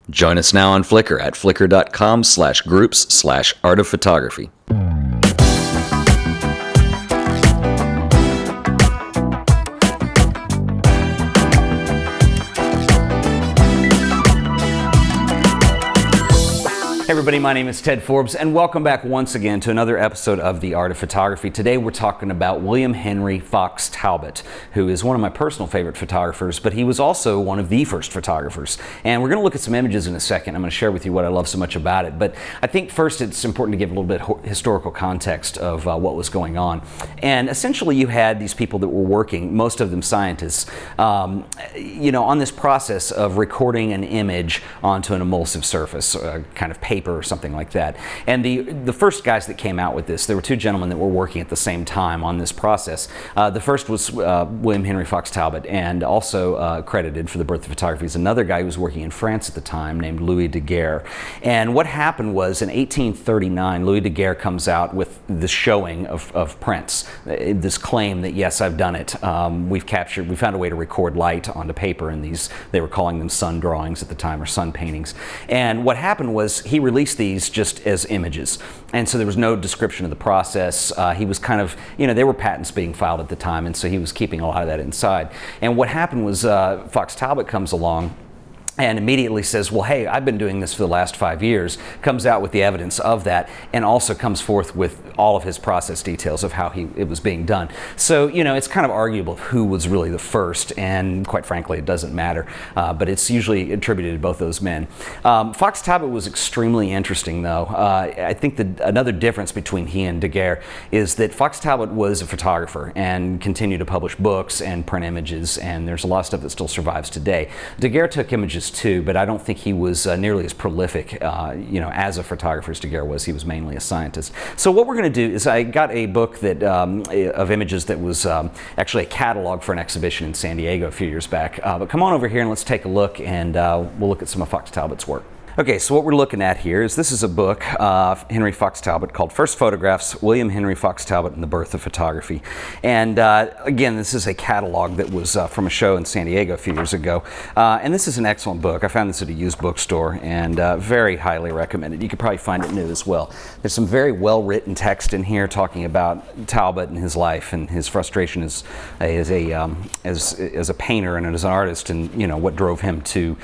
Join us now on Flickr at flickr.com/groups/art of photography. Hey everybody, my name is Ted Forbes and welcome back once again to another episode of The Art of Photography. Today we're talking about William Henry Fox Talbot, who is one of my personal favorite photographers, but he was also one of the first photographers. And we're going to look at some images in a second. I'm going to share with you what I love so much about it. But I think first it's important to give a little bit of historical context of what was going on. And essentially you had these people that were working, most of them scientists, on this process of recording an image onto an emulsive surface, kind of paper or something like that. And the first guys that came out with this, there were two gentlemen that were working at the same time on this process. The first was William Henry Fox Talbot, and also credited for the birth of photography is another guy who was working in France at the time named Louis Daguerre. And what happened was in 1839, Louis Daguerre comes out with the showing of prints, this claim that yes, I've done it. We found a way to record light onto paper in these, they were calling them sun drawings at the time, or sun paintings. And what happened was he released these just as images, and so there was no description of the process. He was kind of, there were patents being filed at the time, and so he was keeping a lot of that inside. And what happened was Fox Talbot comes along and immediately says, well, hey, I've been doing this for the last 5 years, comes out with the evidence of that, and also comes forth with all of his process details of how it was being done. So, it's kind of arguable who was really the first, and quite frankly, it doesn't matter, but it's usually attributed to both those men. Fox Talbot was extremely interesting, though. I think that another difference between he and Daguerre is that Fox Talbot was a photographer and continued to publish books and print images, and there's a lot of stuff that still survives today. Daguerre took images too, but I don't think he was nearly as prolific, as a photographer as Daguerre was. He was mainly a scientist. So what we're going to do is I got a book that of images that was actually a catalog for an exhibition in San Diego a few years back. But come on over here and let's take a look, and we'll look at some of Fox Talbot's work. Okay, so what we're looking at here is this is a book, Henry Fox Talbot, called First Photographs, William Henry Fox Talbot and the Birth of Photography. And again, this is a catalog that was from a show in San Diego a few years ago. And this is an excellent book. I found this at a used bookstore, and very highly recommended. You could probably find it new as well. There's some very well-written text in here talking about Talbot and his life and his frustration as a painter and as an artist, and what drove him to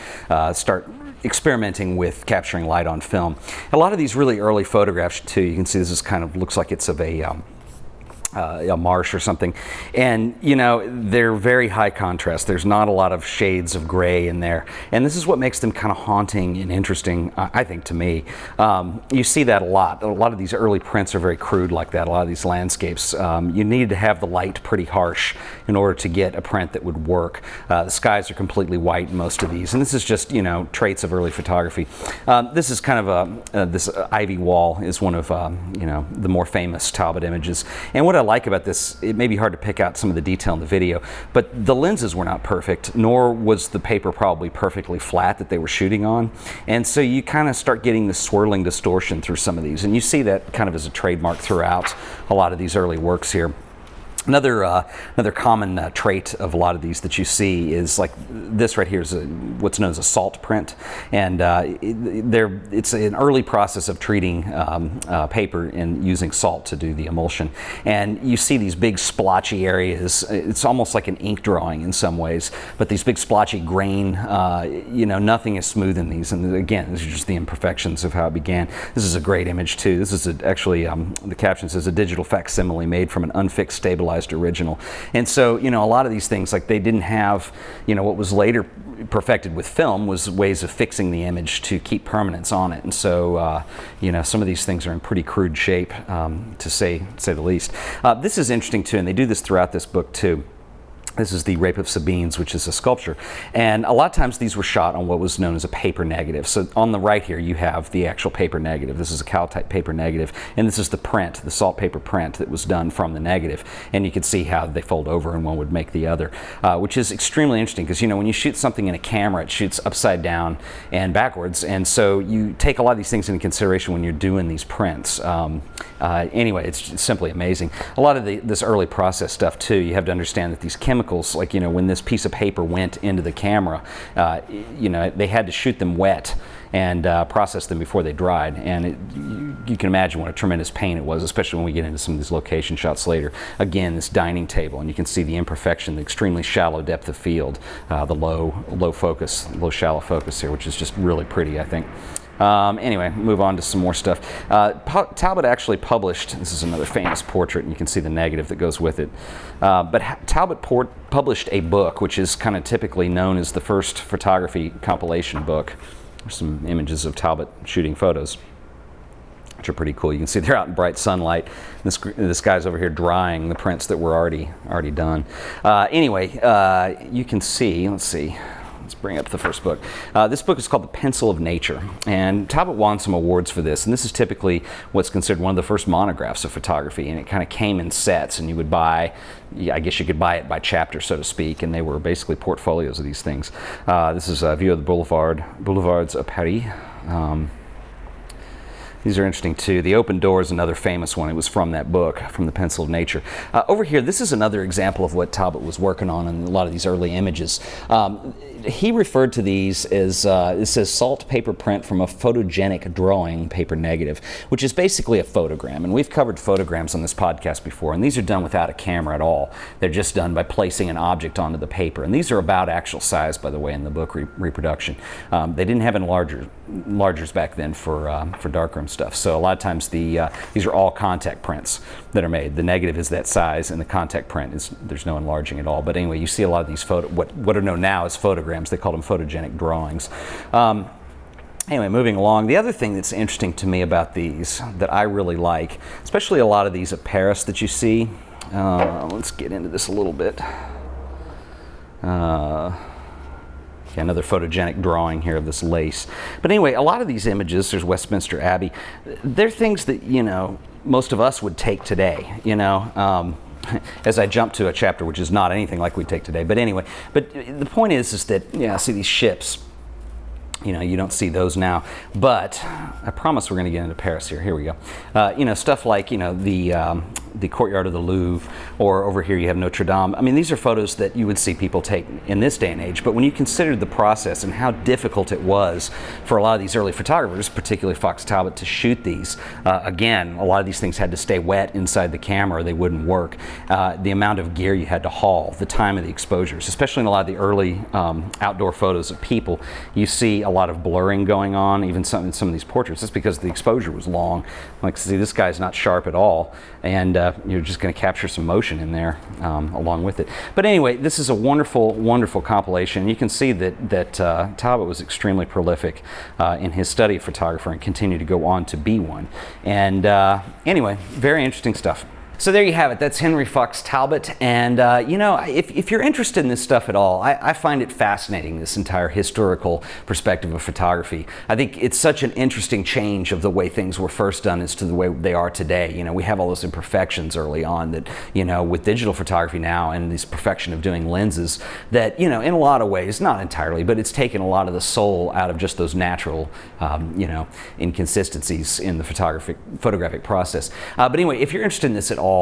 start experimenting with capturing light on film. A lot of these really early photographs too, you can see this is kind of looks like it's of a marsh or something, and they're very high contrast. There's not a lot of shades of gray in there, and this is what makes them kind of haunting and interesting, I think, to me. You see that a lot of these early prints are very crude like that. A lot of these landscapes, you need to have the light pretty harsh in order to get a print that would work. The skies are completely white in most of these, and this is just traits of early photography. This is kind of this ivy wall is one of the more famous Talbot images, and what I like about this, it may be hard to pick out some of the detail in the video, but the lenses were not perfect, nor was the paper probably perfectly flat that they were shooting on, and so you kind of start getting the swirling distortion through some of these, and you see that kind of as a trademark throughout a lot of these early works here. Another common trait of a lot of these that you see is like this right here is what's known as a salt print, and it's an early process of treating paper and using salt to do the emulsion. And you see these big splotchy areas. It's almost like an ink drawing in some ways, but these big splotchy grain, nothing is smooth in these. And again, these are just the imperfections of how it began. This is a great image too. This is actually, the caption says, a digital facsimile made from an unfixed stabilized original. And so, a lot of these things, like they didn't have, what was later perfected with film was ways of fixing the image to keep permanence on it. And so, some of these things are in pretty crude shape, to say the least. This is interesting too, and they do this throughout this book too. This is the Rape of Sabines, which is a sculpture. And a lot of times these were shot on what was known as a paper negative. So on the right here, you have the actual paper negative. This is a Cal-type paper negative. And this is the print, the salt paper print that was done from the negative. And you can see how they fold over and one would make the other, which is extremely interesting because, when you shoot something in a camera, it shoots upside down and backwards. And so you take a lot of these things into consideration when you're doing these prints. Anyway, it's simply amazing. A lot of this early process stuff too, you have to understand that these chemicals, like when this piece of paper went into the camera, they had to shoot them wet and processed them before they dried. And you can imagine what a tremendous pain it was, especially when we get into some of these location shots later. Again, this dining table, and you can see the imperfection, the extremely shallow depth of field, the low focus, low shallow focus here, which is just really pretty, I think. Anyway, move on to some more stuff. Talbot actually published, this is another famous portrait, and you can see the negative that goes with it. But Talbot published a book, which is kind of typically known as the first photography compilation book. There's some images of Talbot shooting photos, which are pretty cool. You can see they're out in bright sunlight. This guy's over here drying the prints that were already done. Anyway, you can see, let's see. Let's bring up the first book. This book is called The Pencil of Nature, and Talbot won some awards for this, and this is typically what's considered one of the first monographs of photography, and it kind of came in sets, and you would buy, I guess you could buy it by chapter, so to speak, and they were basically portfolios of these things. This is a view of the boulevards of Paris. These are interesting too. The Open Door is another famous one. It was from that book, from The Pencil of Nature. Over here, this is another example of what Talbot was working on in a lot of these early images. He referred to these as, it says salt paper print from a photogenic drawing paper negative, which is basically a photogram. And we've covered photograms on this podcast before, and these are done without a camera at all. They're just done by placing an object onto the paper. And these are about actual size, by the way, in the book reproduction. They didn't have enlargers back then for darkroom stuff. So a lot of times these are all contact prints that are made. The negative is that size, and the contact print is, there's no enlarging at all. But anyway, you see a lot of these what are known now as photographs. They call them photogenic drawings. Anyway, moving along, the other thing that's interesting to me about these that I really like, especially a lot of these at Paris that you see, let's get into this a little bit. Yeah, another photogenic drawing here of this lace. But anyway, a lot of these images, there's Westminster Abbey, they're things that, you know, most of us would take today, you know. As I jump to a chapter which is not anything like we take today. But anyway, but the point is that, yeah, see these ships, you know, you don't see those now. But I promise we're going to get into Paris here. Here we go. You know, stuff like, you know, the courtyard of the Louvre, or over here you have Notre Dame. I mean, these are photos that you would see people take in this day and age, but when you consider the process and how difficult it was for a lot of these early photographers, particularly Fox Talbot, to shoot these, again, a lot of these things had to stay wet inside the camera or they wouldn't work. The amount of gear you had to haul, the time of the exposures, especially in a lot of the early outdoor photos of people, you see a lot of blurring going on, even in some of these portraits. That's because the exposure was long. Like, see, this guy's not sharp at all, and you're just going to capture some motion in there along with it. But anyway, this is a wonderful, wonderful compilation. You can see that Talbot was extremely prolific in his study of photography and continued to go on to be one. And anyway, very interesting stuff. So there you have it. That's Henry Fox Talbot. And, you know, if you're interested in this stuff at all, I find it fascinating, this entire historical perspective of photography. I think it's such an interesting change of the way things were first done as to the way they are today. You know, we have all those imperfections early on that, you know, with digital photography now and this perfection of doing lenses that, you know, in a lot of ways, not entirely, but it's taken a lot of the soul out of just those natural, you know, inconsistencies in the photographic process. But anyway, if you're interested in this at all,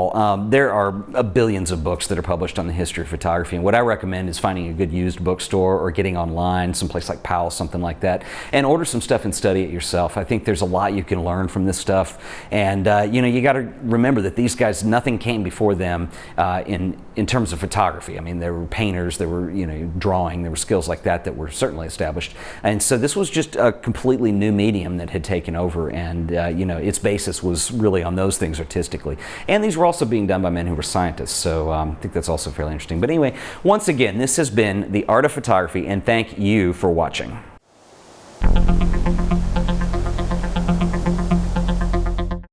there are billions of books that are published on the history of photography, and what I recommend is finding a good used bookstore or getting online, someplace like Powell, something like that, and order some stuff and study it yourself. I think there's a lot you can learn from this stuff, and you know, you got to remember that these guys, nothing came before them in terms of photography. I mean, there were painters, there were, you know, drawing, there were skills like that that were certainly established, and so this was just a completely new medium that had taken over, and you know, its basis was really on those things artistically, and these were also being done by men who were scientists, so I think that's also fairly interesting. But anyway, once again, this has been The Art of Photography, and thank you for watching.